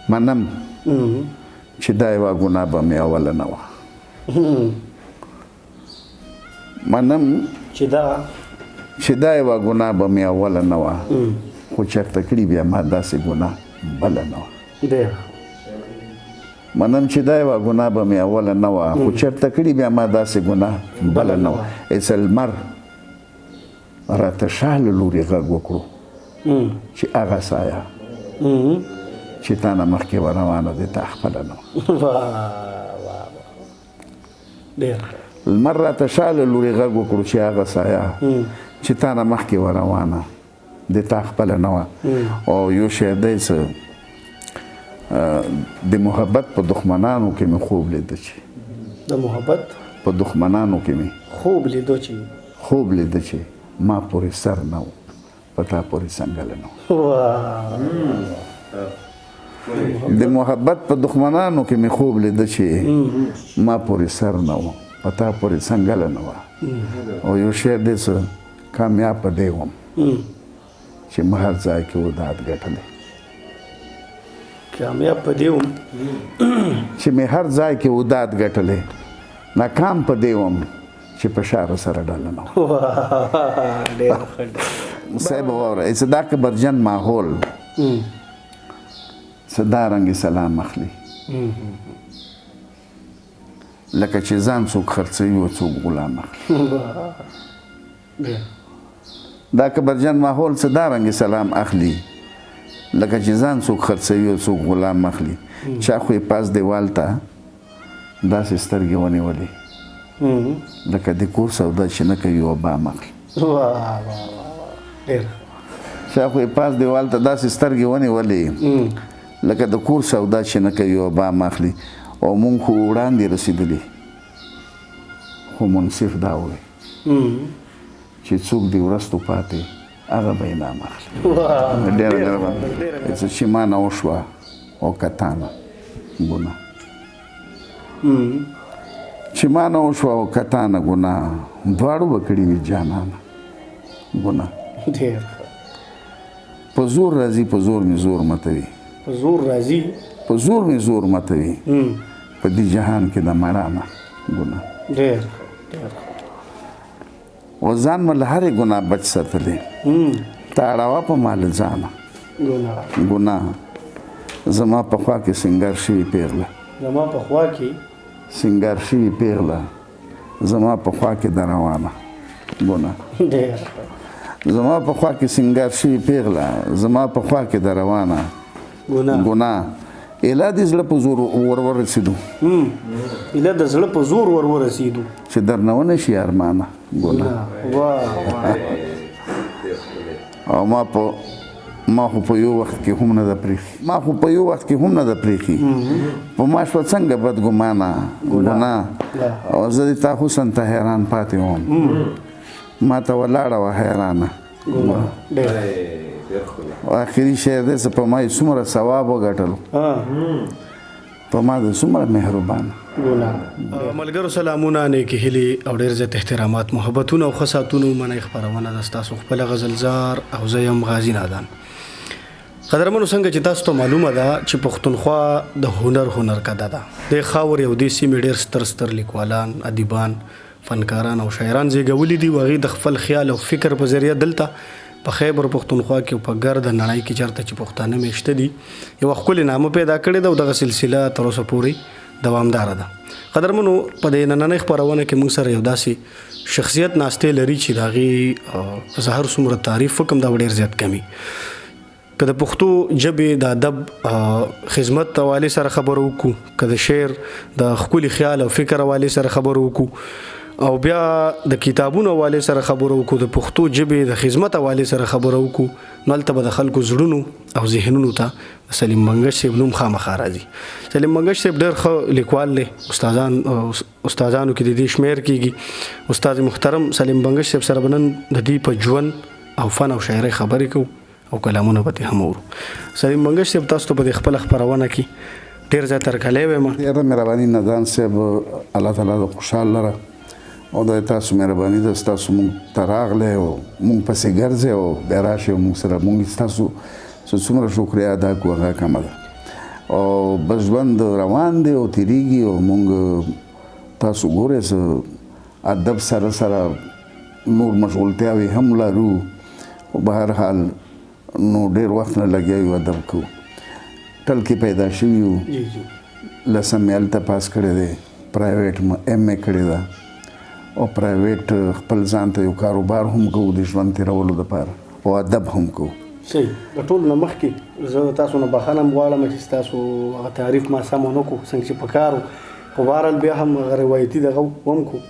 منم چې دا یوه ګناه به مې اوله نه وه منم چې دا یوه ګناه به مې اوله نه وه خو چېرته کړي بیا ما داسې ګناه بله نه وه منم چې دا یوه ګناه به مې اوله نه وه خو چېرته کړي بیا ما داسې ګناه بله نه وه ایس المر راته شا له لورې غږ وکړو چې هغه سایه چې تا نه مخکې روانه دی تا خپله نه وه لمر راته شا له لورې غږ وکړو چې هغه سایه چې تا نه مخکې روانه دی تا خپله نه وه او یو شی دی څه د محبت په دښمنانو کې مې خوب لیده چې د محبت په دښمنانو کې مې خوب لیده چې ما پورې سر نه و په تا پورې څنګله نه و د محبت په دښمنانو کې مې خوب لیده چې ما پورې سر نه و په تا پورې څنګله نه وه او یو شی دی څه کامیاب په دی وم چې ما هر ځای کې وداد ګټلی کامیاب په دی وم چې مې هر ځای کې وداد ګټلی ناکام په دی وم چې په شاره سره ډله نه وه صاحب واوره څه دا کبرجن ماحول څه دا رنګې سلام اخلي لکه چې ځان څوک خرڅوي او څوک غلام اخلي دا کبرجن ماحول څه دا رنګې سلام اخلي لکه چې ځان څوک خرڅوي او څوک غلام اخلي چا خو یې پاس دیوال ته داسې سترګې ونیولې لکه د کور سودا چې نه کوي او بام اخلي چا خو یې پاس دیوال ته داسې سترګې ونیولې لکه د کور سودا چې نه کوي او بام اخلي او مونږ خو وړاندې رسېدلي خو منصف دا ووایي چې څوک دې وروستو پاتې هغه به انعام اخلي ډېره څه چې ما نه وشوه او که تا نه ګناه چې ما نه وشوه او که تا نه ګناه دواړو به کړي وي جانانه ګناه په زور راځي په زور مې زور متوي په زور راځي په زور مې زور متوي په دې جهان کې د مړانه ګناه و ځان مې له هرې ګناه بچ ساتلی ته اړوه په ما له ځانه ګناه زما په خوا کې سینګار شوي پیغله سینګار شوي پیغله زما په خوا کې د روانه ګناه زما په خوا کې سینګار شوي پیغله زما په خوا کې د روانه ګناه ایله د زړه په زور ورورسېدو چې درنه ونه شي ارمانه ګناه او ما خو په یو وخت کې هم نه ده پرېښي په ما شوه څنګه بدګمانه ګناه او زه د تا حسن ته حیران پاتې وم ما ته ولاړه وه حیرانه آخري شی دی څه په ما یې څومره ثواب وګټلو په ما د څومره مهربانه ملګرو سلامونه نیکې هیلې او ډېر زیات احترامات محبتونه او ښه ساعتونو منۍ خپرونه ده ستاسو خپله غزلزار او زه یم غازي نادان قدرمنو څنګه چې تاسو ته معلومه ده چې پښتونخوا د هنر کده ده د خاور یو دې سیمې ډېر ستر لیکوالان ادیبان فنکاران او شاعران زیږولي دي هغوی د خپل خیال او فکر په ذریعه دلته په خیبر پښتونخوا کې په ګرد نړۍ کې چېرته چې پښتانه میشته دي یوه ښکلې نامه پیدا کړې ده او دغه سلسله تر اوسه پورې دوامداره ده قدرمنو په دې نننۍ خپرونه کې موږ سره یو داسې شخصیت ناستې لري چې د هغې زه هر څومره تعریف وکړم دا به ډېر زیات کمي که د پښتو ژبې د ادب خدمت حوالې سره خبرې وکړو که د شعر د ښکلي خیال او فکر حوالې سره خبرې وکړو او بیا د کتابونو حوالې سره خبرې وکړو د پښتو ژبې د خدمت حوالې سره خبرې وکړو نو هلته به د خلکو زړونو او ذهنونو ته سلیم منګش صاحب نوم خامخا راځي سلیم منګش صاحب ډېر ښه لیکوال دی استادانو کې د دې شمیر کېږي استاد محترم سلیم منګش صاحب سره به نن د دې په ژوند او فن او شاعرۍ خبرې کوو او کلامونه به هم اورو سلیم منګش صاحب تاسو ته په دې خپله خپرونه کې ډېر زیات هرکلی وایم ډېره مهرباني نادان صاحب الله تعالی د خوشحال لره او د تاسو مهرباني ده ستاسو مونږ ته راغلی او مونږ پسې ګرځئ او بیا راشئ او مونږ سره مونږ ستاسو څومره شکریه ادا کړو هغه کمه ده او بس ژوند روان دی او تیریږي او مونږ تاسو ګورئ څه ادب سره سره نور مشغولتیاوې هم لرو خو به هر حال نو ډېر وخت نه لګیا یو ادب کوو ټلکې پیدا شوي یو لسم مې هلته پاس کړی دی پرایویټ ایم اے کړې ده او پرایویټ خپل ځان ته یو کاروبار هم کوو د ژوند تېرولو دپاره او ادب هم کوو صحیح د ټولو نه مخکې زه تاسو نه بخښنه هم غواړم چې ستاسو هغه تعریف ما سم ونه کړو څنګه چې په کار و خو بهرحال بیا هم هغه روایتي دغه هم کړو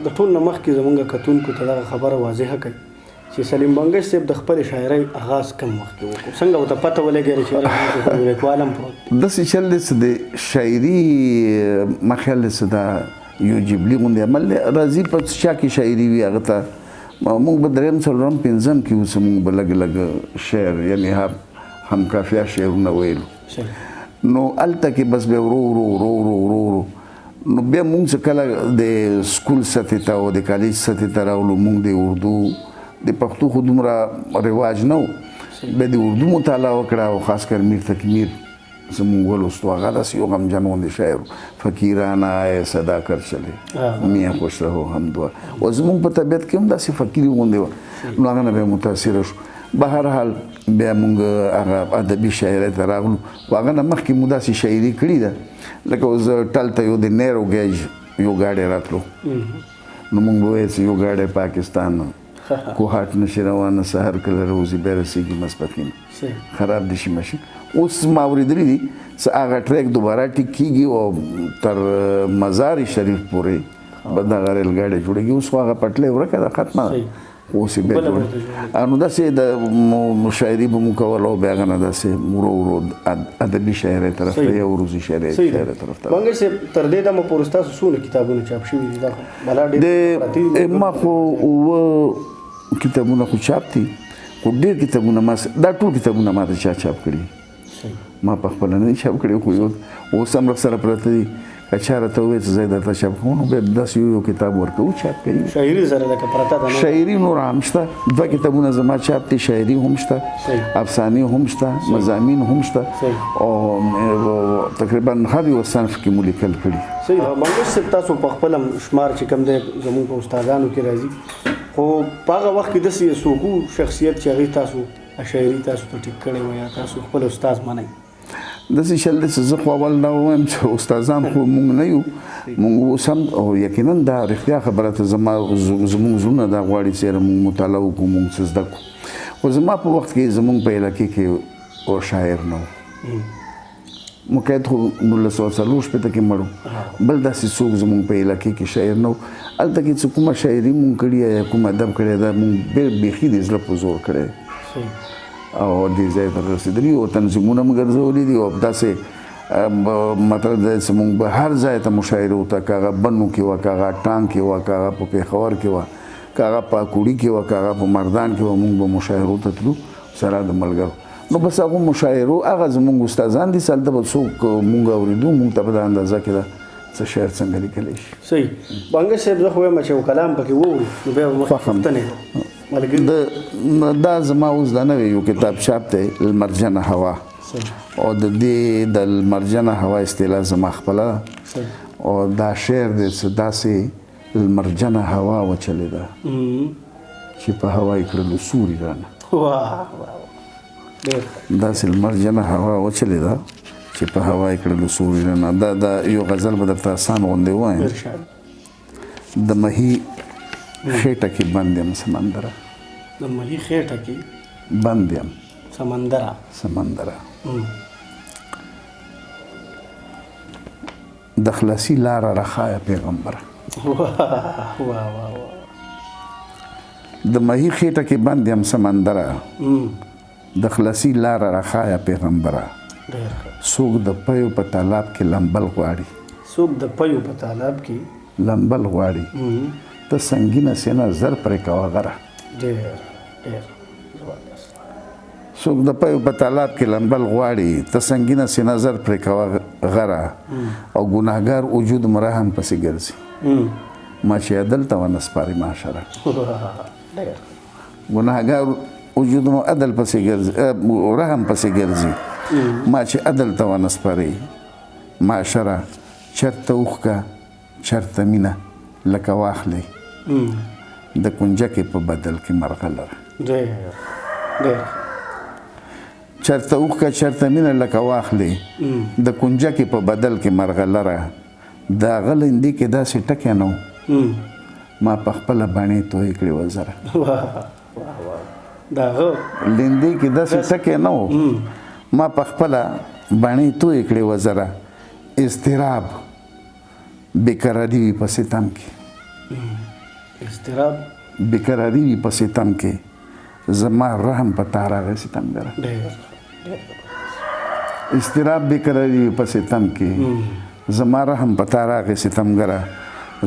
د ټولو نه مخکې زمونږ کتونکو ته دغه خبره واضحه کړئ چې سلیم بنګش صاحب د خپلې شاعرۍ آغاز کم وخت کې وکړو څنګه ورته پته ولګېده چې لیکوال هم پروت داسې چل دی چې د شاعري ما خیال دی چې دا یو جبلي غوندې عمل دی راځي په چا کې شاعري وي هغه ته مونږ به درېیم څلورم پنځم کې اوس مونږ به لږ لږ شعر یعنې هم کافیه شعرونه ویلو نو هلته کې بس بیا ورو ورو ورو ورو ورو ورو نو بیا مونږ چې کله د سکول سطحې ته او د کالج سطحې ته راغلو مونږ د اردو د پښتو خو دومره رواج نه و بیا د اردو مطالعه وکړه او خاص کر میر تقی میر زمونږ ولوستو هغه داسې یو غمجن غوندې شاعر فقیرانه ای صدا کر چلے میاں خوش رهو هم دعا او زمونږ په طبیعت کې هم داسې فقیري غوندې وه نو هغه نه بیا متاثره شو به هر حال بیا مونږ هغه ادبي شاعرۍ ته راغلو خو هغه نه مخکې مو داسې شاعري کړې ده لکه اوس ټل ته یو د نیرو ګیج یو ګاډی راتلو نو مونږ به وایو چې یو ګاډی پاکستان کوهاټ نشي روانه سهار کله روزي بیا رسېږي ماسپښین خراب دي شي ماشین اوس ما اورېدلي دي چې هغه ټریک دوباره ټیک کېږي او تر مزار شریف پورې به دغه ریل ګاډی جوړېږي اوس خو هغه پټلۍ ورکه ده ختمه ده اوس یې بیا جوړ نو داسې د شاعري به مو کول او بیا هغه نه داسې ورو ورو ادبي شاعرۍ طرف ته یا عروضي شاعرۍ طرف ته بنګش صاحب تر دې دمه پورې ستاسو څونه کتابونه چاپ شوي دي دا بلا ډېر ما خو اووه کتابونه خو چاپ دي خو ډېر کتابونه ما دا ټول کتابونه ما ته چا چاپ کړي ما په خپله نه دي چاپ کړي خو اوس هم راسره پراته دي که چا راته ووایي چې زه یې درته چاپ کوم نو بیا داسې یو کتاب ورکوو چاپ کوي شاعري سره لکه پرته ده شاعري نور هم شته دوه کتابونه زما چاپ دي شاعري هم شته افسانې هم شته مضامین هم شته او تقریبا هر یو صنف کې مو لیکل کړي بنګش صاحب تاسو په خپل شمار چې کوم دی زموږ په استادانو کې راځي خو په هغه وخت کې داسې څوک شخصیت چې هغې تاسو شاعري تاسو ته ټیک کړی وی یا تاسو خپل استاد منئ داسې چل دی چې زه خو اول دا ووایم چې استادان خو مونږ نه یو مونږ اوس هم او یقینا دا رښتیا خبره ته زمونږ زړونه دا غواړي چې مونږ مطالعه وکړو مونږ څه زده کړو خو زما په وخت کې زمونږ په علاقې کې او شاعر نه و مقید خو 1940 کې مړو بل داسې څوک زمونږ په علاقې کې شاعر نه و هلته کې چې کومه شاعري مونږ کړې یا کوم ادب کړی دا مونږ بیخي د زړه په زور کړی او دې ځای ته رسېدلي او تنظیمونه مو ګرځولي دي او داسې مطلب دا چې مونږ به هر ځای ته مشاعره وته که هغه بنو کې وه که هغه ټانک کې وه که هغه په پېښور کې وه که هغه په اکوړي کې وه که هغه په مردان کې وه مونږ به مشاعرو ته تلو سره د ملګرو نو بس هغه مشاعرو هغه زمونږ استادان دي هلته به څوک مونږ اورېدو مونږ ته به دا اندازه کې ده څه شعر څنګه لیکلی شي صحیح بنګش صاحب زه خو وایم چې یو کلام پکې وورو نو بیا به مخکې دا زما اوس دا نوی یو کتاب چاپ دی المرجنه هوا او د دې د المرجنه هوا اصطلاح زما خپله ده او دا شعر دی چې داسې المرجنه هوا وچلېده چې په هوا یې کړلو سوري رانه داسې المرجنه هوا وچلېده چې په هوا یې کړلو سوري رانه دا یو غزل به درته آسان غوندې ووایم د مهي خېټه کې بند یم سمندره د مهي خېټه کې بند یم سمندره د خلاصي لاره رخایه پیغمبره د مهي خېټه کې بند یم سمندره د خلاصي لاره رخایه پیغمبره څوک د پیو په تالاب کې لمبل غواړي ته سنگینه سینه زر پرې کوه غره څوک د پیو په تالاب کې لمبل غواړي ته سنگینه سینه زر پرې کوه غره او ګناهګار وجود مرحم پسې ګرځي ما چې عدل ته ونه سپاري معاشره ګناهګار وجود مو عدل پسې ګرځي رحم پسې ګرځي ما چې عدل ته ونه سپارئ معاشره چرته اوښکه چرته مینه لکه واخلئ د کنجکې په بدل کې مرغه لره چرته اوښکه چرته مینه لکه واخلئ د کنجکې په بدل کې مرغه لره د هغه لیندې کې داسې ټکی نه و ما په خپله باڼې تویې کړې وه زره لیندې کې داسې ټکی نه و ما په خپله باڼې تویې کړې وه زره اضطراب بېقراري وي په ستم کې بېقراري وي په ستم کې زما رحم په تا راغی ستمګره اضطراب بېقراري وي په ستم کې زما رحم په تا راغی ستمګره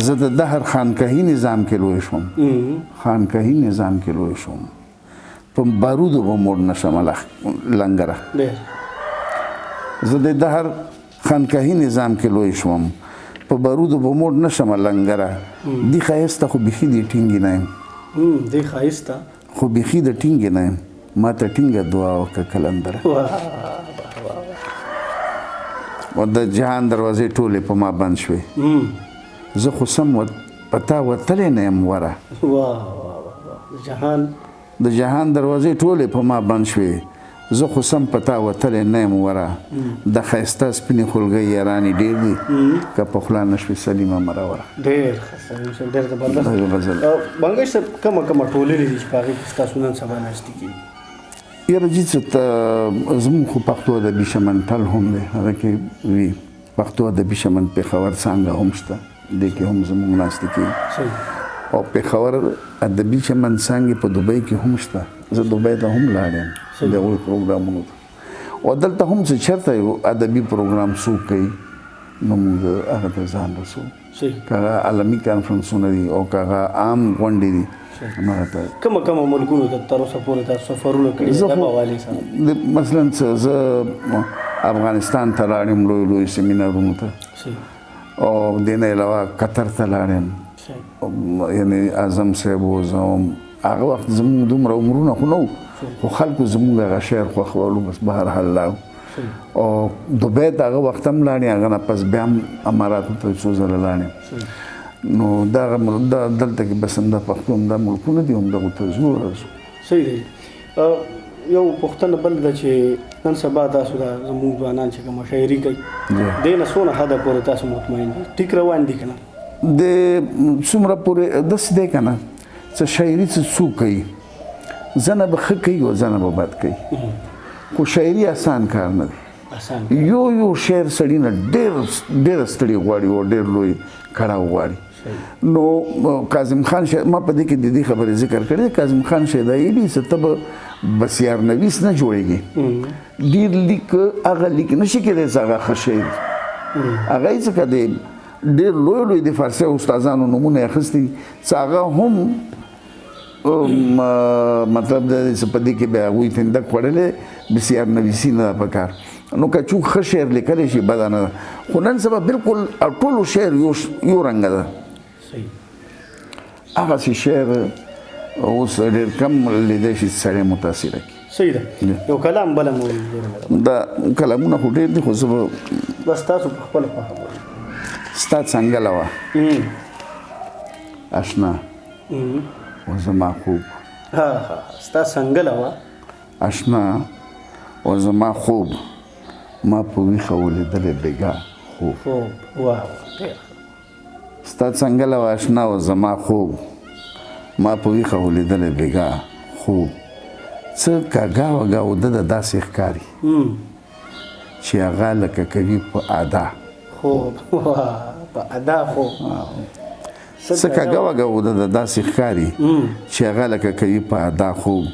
زه د دهر خانقاهي نظام کې لوی شوم خانقاهي نظام کې لوی شوم په بارودو به موړ نشم لنګره زه د دهر خانقاهي نظام کې لوی شوم په بارودو به موړ نشم لنګره دی ښایسته خو بیخي د ټینګې نه یم خو بیخي د ټینګې نه یم ما ته ټینګه دعا وکړه کلندره و د جهان دروازې ټولې په ما بند شوې زه خو سم په تا وتلی نه یم وره د جهان دروازې ټولې په ما بند شوې زه خو سم په تا وتلی نه یم وره د ښایسته سپینې خولګۍ یارانې ډېر دي که په خوله نه شوې سلیمه مروره ډېر غزل بنګش صاحب کومه ټولنې دي چې په هغې کې ستاسو نن سبا ناستې کېږي یاره جي څه زموږ خو پښتو ادبي چمن ټل هم دی هغه کې وي پښتو ادبي چمن پېښور څانګه هم شته دې کې هم زموږ ناستې کېږي او پېښور ادبي چمن څانګې په دوبۍ کې هم شته زه دوبۍ ته هم لاړ یم د هغوی پروګرامونو ته او دلته هم چې چېرته یو ادبي پروګرام څوک کوي نو موږ هغه ته ځان رسو که هغه عالمي کانفرنسونه دي او که هغه عام غونډې دي کومه ملکونو ته تر اوسه پورې تاسو سفرونه کړي دي په حوالې سره مثلا زه افغانستان ته لاړ یم لوی سیمینارونو ته او دې نه علاوه قطر ته لاړ یم یعنې اعظم صاحب و زه هم هغه وخت زموږ دومره عمرونه خو نه و خو خلکو زموږ هغه شعر خوښولو بس بهرحال لاړو او دوبۍ ته هغه وخت هم لاړې هغه نه پس بیا هم اماراتو ته څو ځله لاړې نو دغه دلته کې بس همدا پښتو همدا ملکونه دي همدغو ته ځو راځو صحیح دی یو پوښتنه بل ده چې نن سبا تاسو دا زموږ ځوانان چې کومه شاعري کوي دې نه څونه حده پورې تاسو مطمئن دي ټیک روان دي که نه د څومره پورې داسې دی که نه څه شاعري څه څوک کوي ځنه به ښه کوي او ځنه به بد کوي خو شاعري آسان کار نه دی یو شعر سړي نه ډېر ستړي غواړي او ډېر لوی کړاو غواړي نو کاظم خان ما په دې کې د دې خبرې ذکر کړی کاظم خان شیدایي دي چې ته به بسیار نویس نه جوړېږي ډېر لیک هغه لیک نشي کېدی چې هغه ښه شعر هغه یې څه دی ډېر لوی د فارسي استادانو نومونه یې اخیستي چې هغه هم مطلب دا دی چې په دې کې بیا هغوی فندق خوړلی بسیار نویسي نه ده پکار نو که څوک ښه شعر لیکلی شي بده نه ده خو نن سبا بلکل ټولو شعر یو رنګه ده هغسې شعر اوس ډېر کم لیدی شي چې سړی متاثره کړي صحیح ده یو کلام بله مو دا کلامونه خو ډېر دي خو زه به بس تاسو په خپله خوښه ستا څنګله وه اشنا و زما خوب ستا څنګله وه اشنا و زما خوب ما په ویښه ولیدلی بېګا خوب ستا څنګله وه اشنا و زما خوب ما په ویښه ولیدلی بېګا خوب څه کاږه وږه وده ده داسې ښکاري چې هغه لکه کوي په ادا خوب په ادا خوب څه کاږه وږه وده ده داسې ښکاري چې هغه لکه کوي په ادا خوب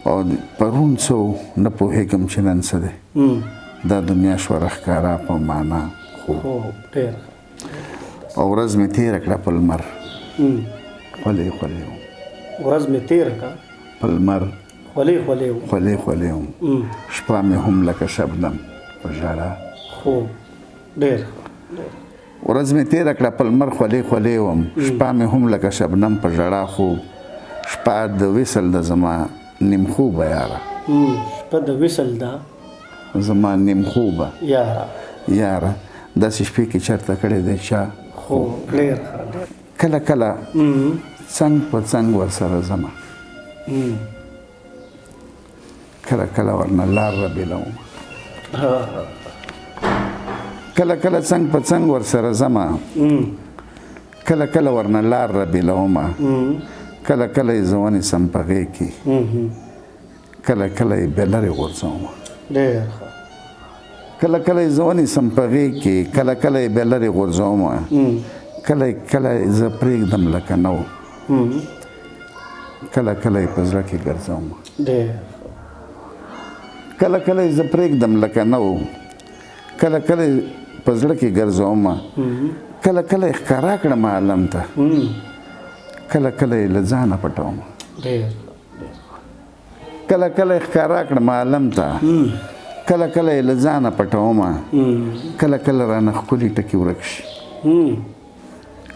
او پرون څه نه پوهېږم چې نن څه دی دا دنیا شوه ښکاره په معنا خوب او ورځ مې تېره کړه په لمر خولې خولې وم ورځ مې تېره کړه په لمر خولې خولې وم خولې خولې وم شپه مې هم لکه شبنم په ژړا خوب ډېر ورځ مې تېره کړه په لمر خولې خولې وم شپه مې هم لکه شبنم په ژړا خوب شپه د وصل د زما نیم خوبه یاره شپه د وصل ده زما نیم خوبه یاره داسې شپې کې چېرته کړی دی چا خو ډېر کله کله څنګ په څنګ ورسره ځمه کله کله ورنه لار رابېلوم کله کله څنګ په څنګ ورسره ځمه کله کله ورنه لار رابېلوم کله کله یې زه ونیسم په غېږ کې کله کله یې بې لرې غورځوم کله کله یې زه ونیسم په غېږ کې کله کله یې بې لرې غورځوم کله کله یې زه پرېږدم لکه نو کله کله یې په زړه کې ګرځوم کله کله یې زه پرېږدم لکه نو کله کله یې په زړه کې ګرځوم کله کله یې ښکاره کړم عالم ته کله کله یې له ځانه پټوم کله کله یې ښکاره کړم عالم ته کله کله یې له ځانه پټوم کله کله رانه ښکلي ټکي ورک شي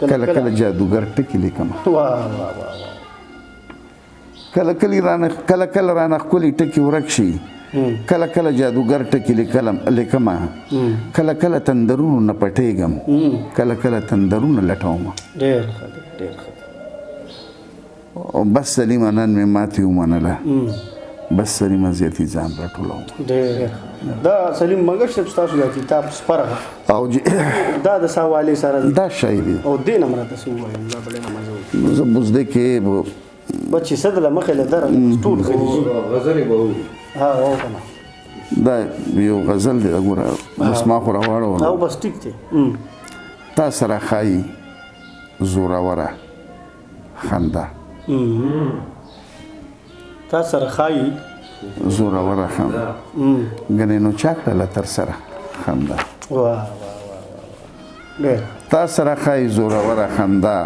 کله کله جادوګر ټکي لیکم کله کله رانه ښکلي ټکي ورک شي کله کله جادوګر ټکي لیکم کله کله تندرونو نه پټېږم کله کله تندرونه لټوم بس سلیمه نن مې ماتې ومنله بس سلیمه زیاتي ځان راټولوم دا سلیم منګش صاحب ستاسو دا کتاب سپرغه او دا د څه حوالې سره دا شاعري او دې نه راته څه ووایم دا به ډېره مزه وکړي زه بوزدی کې بچې څه د له مخې له دره ټول خلیجي غزلې به وي ها او کنه دا یو غزل دی ګوره بس ما خو راواړولو او بس ټیک دی تا سره ښایي زوروره خنده تا سره ښایي زوروره خنده ګنې نو چا کړله تر سره خنده واه ډېر تا سره ښایي زوروره خنده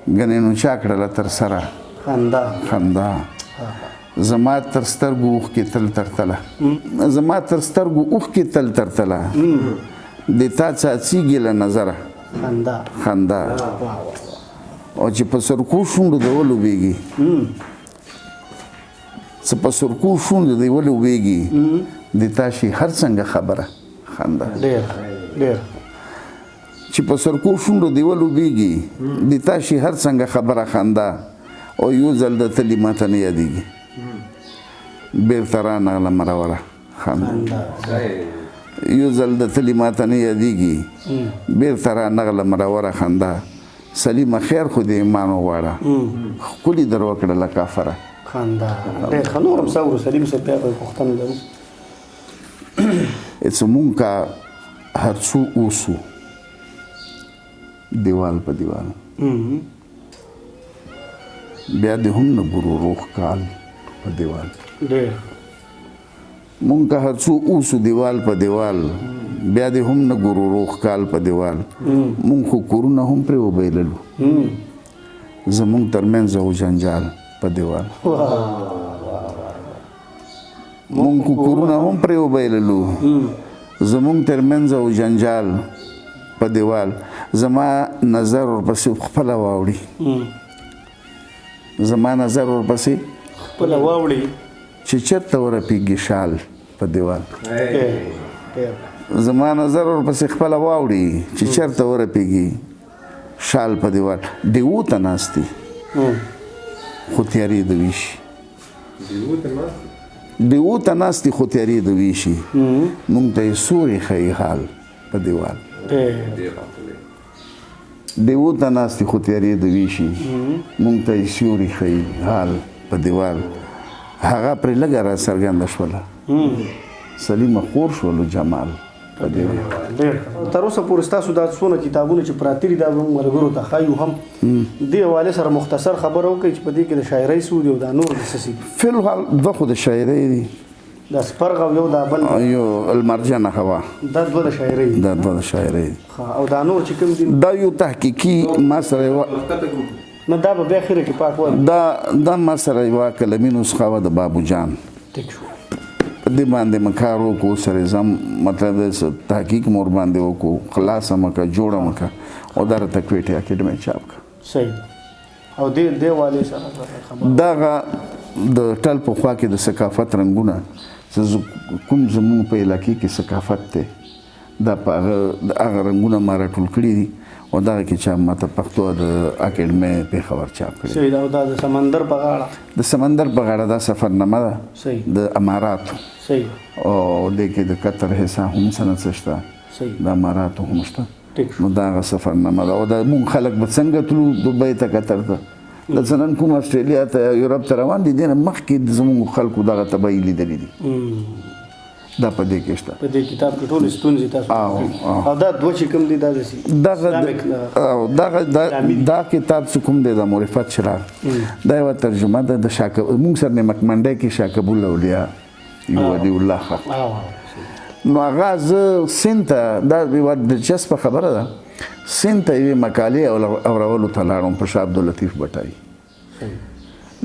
ګنې نو چا کړله تر سره خنده زما تر سترګو اوښکې تل ترتله زما تر سترګو اوښکې تل ترتله د تا څاڅېږي له نظره خنده او چې په سرکو شونډو د ولوبېږي څه په سرکو شونډو د ولوبېږي د تا شي هر څنګه خبره خنده چې په سرکو شونډو د ولوبېږي د تا شي هر څنګه خبره خنده او یو ځل د تلي ماته نه یادېږي بیرته رانغله مروره خنده یو ځل د تلي ماته نه یادېږي بیرته رانغله مروره خنده سلیمه خیر خو د ایمان وغواړه ښکلي در وکړله کافره خنده ډېر ښه نور هم څه ورو سلیم صاحب بیا به پوښتنه لرو مونږ که هر څو اوسو دیوال په دیوال بیا دې هم نه ګورو روغ کال په دیوال مونږ که هر څو اوسو دیوال په دیوال بیا دې هم نه ګورو روغ کال په دیوال مونږ خو کورونه هم پرې وبایللو زمونږ ترمنځ و جنجال په دیوال مونږ خو کورونه هم پرې وبایللو زمونږ ترمنځ و جنجال په دیوال زما نظر ورپسې خپله واوړي زما نظر ورپسې خپله واوړي چې چېرته ورپېږي شال په دیوال زما نظر ورپسې خپله واوړي چې چېرته ورپېږي شال په دیوال ډیوو ته ناست دي خو تیارې د ویشي ډیوو ته ناست دي خو تیارې د ویشي مونږ ته یې سوري ښیي حال په دیوال ډیوو ته ناست دي خو تیارې د ویشي مونږ ته یې سیوري ښیي حال په دیوال هغه پرې لږه را څرګنده شوله سلیمه خور شولو جمال په دیوال تر اوسه پورې ستاسو دا څونه کتابونه چې پراته دي دا به ملګرو ته ښایو هم دې حوالې سره مختصر خبره وکړئ چې په دې کې د شاعرۍ څه دي او دا نور د څه دي فی الحال دوه خو د شاعرۍ دي دا سپرغه او یو دا بل یو المرجانه هوا دا دوه د شاعرۍ دا دوه د شاعرۍ او دا نور چې کوم دي دا یو تحقیقي ما سره نه دا به بیا اخره کې پاک وایي دا ما سره یوه کلمي نسخه وه د بابو جان ټیک شو دې باندې مې کار وکړو سره زم مطلب د تحقیق مور باندې وکړو خلاصه مه کړه جوړه مه کړه او دا راته کویټې اکیډمۍ چاپ کړه صحیح او دې والې سره دغه د ټل په خوا کې د ثقافت رنګونه چې کوم زمونږ په علاقې کې ثقافت دی دا په هغه رنګونه ما راټول کړي دي او دغه کې چا ماته پښتو د اکیډمۍ پېښور چاپ کړی صحیح دا د سمندر په غاړه د سمندر په غاړه دا سفرنامه ده صحیح د اماراتو صحیح او دې کې د قطر حصہ هم سند شته صحیح د اماراتو هم شته ټیک نو دا هغه سفرنامه ده او د مونږ خلک به څنګه تلو دبۍ ته قطر ته د نن کوم استرالیا ته یورپ ته روان دي دې نه مخکې زموږ خلکو دغه تبعي لیدلي دي دا په دې کې شته په دې کتاب کې ټول ستونزې تاسو او دا دوه چې کوم دي دا دا کتاب چې کوم دی د معرفت چراغ دا یوه ترجمه ده د مونږ سره نمک منډی کې شاه کبول اولیا یو ولي الله خان نو هغه زه سیند ته دا یوه دلچسپه خبره ده سیند ته یوې مقالې اورولو ته لاړم په شاه عبداللطیف بټای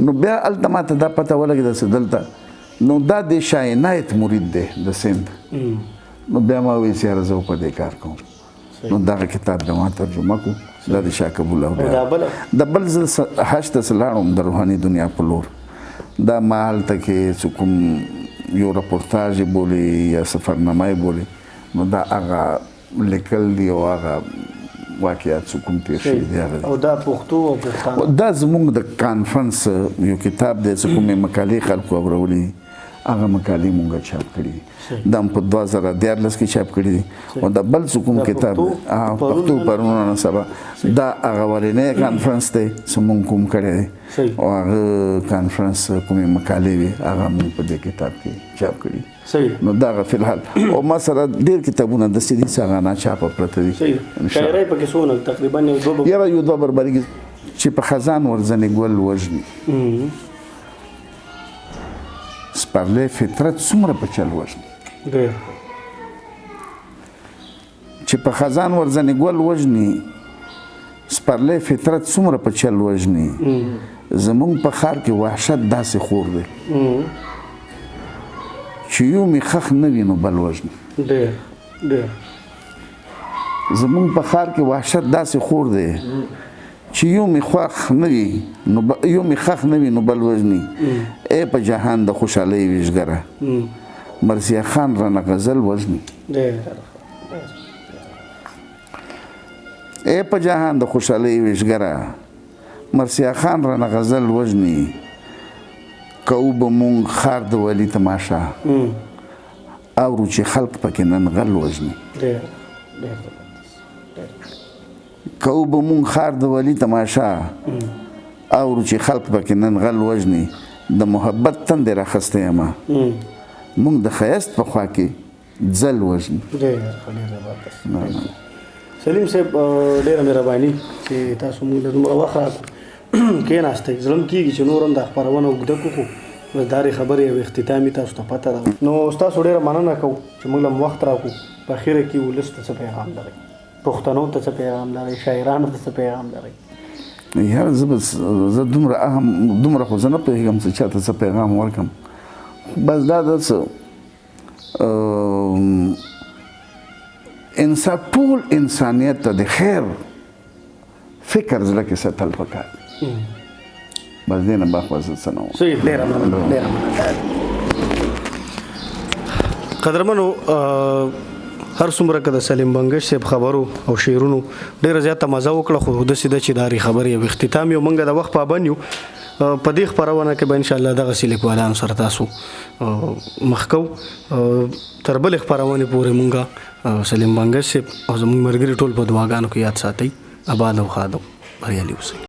نو بیا هلته ماته دا پته ولګېده چې دلته نو دا د شاه عنایت مرید دی د سند نو بیا ما وایي چې یاره زه په دې کار کوم نو دغه کتاب د ما ترجمه کړو دا د شاه کبول اولیا د بل ځل حج ته لاړم د روحاني دنیا په لور دا ما هلته کې چې کوم یو رپورتاژ یې بولي یا سفرنامه یې بولي نو دا هغه لیکل دي او هغه واقعیات چې کوم تېر شوي دي هغه او دا پښتو او پښتانه دا زموږ د کانفرنس یو کتاب دی چې کومې مقالې خلکو اورولي هغه مقالې مونږ چاپ کړي دي دا هم په 2014 کې چاپ کړي دي او دا بل چې کوم کتاب پښتو پرونه نه سبا دا هغه ورنۍ کانفرنس دی چې مونږ کوم کړی دی او هغه کانفرنس کومې مقالې وي هغه مونږ په دې کتاب کې چاپ کړي نو دا فی الحال او ما سره ډېر کتابونه داسې دي چې هغه ناچاپه پرته دي شاعرۍ پکې څونه تقریبا یو دوه بربرګي چې په خزان ورځنې ګل وژني سپرلی فطرت څومره په چل وژني چې په خزان ورځنې ګل وژني سپرلی فطرت څومره په چل وژني زمونږ په ښار کې وحشت داسې خور دی چې یو مې خښ نه وي نو بل وژني زمونږ په ښار کې وحشت داسې خور دی چې یو مې خښ نه وي نو بل وژني ای په جهان د خوشحالۍ ویشګره مرثیه خان رانه غزل وژني ای په جهان د خوشحالۍ ویشګره مرثیه خان رانه غزل وژني که به مونږ ښار د ولي تماشا اورو چې خلق پکې نن غل وژني که به مونږ ښار د ولي تماشا اورو چې خلق پکې نن غل وژني د محبت تندې راخستی یمه مونږ د ښایست په خوا کې ځل وژني سلیم صاحب ډېره مهرباني چې تاسو موږ له دومره وخت کېناستئ زړه م کېږي چې نور هم دا خپرونه اوږده کړو بس دا خبرې او اختتامي تاسو ته پته ده نو ستاسو ډېره مننه کوو چې موږ له وخت راکړو په اخره کې ولس ته څه پیغام لرئ پښتنو ته څه پیغام لرئ شاعرانو ته څه پیغام لرئ یاره زه دومره خو زه نه پوهېږم چې چاته څه پیغام ورکړم بس دا د ټول انسانیت ته د خیر فکر زړه کې ساتل پکار بس دې نه بخوا زه څه نه وایم صحیح ډېره مننه قدرمنو هر څومره که د سلیم بنګش صاحب خبرو او شعرونو ډېره زیاته مزه وکړه خو داسې ده چې دا خبرې او اختتام یو موږ د وخت پابند یو په دې خپرونه کې به انشاءالله دغسې لیکوالانو سره تاسو مخ کوو تر بلې خپرونې پورې موږ سلیم بنګش صاحب او زموږ ملګري ټول په دعاګانو کې یاد ساتئ آباد او ښاد او بریالي اوسئ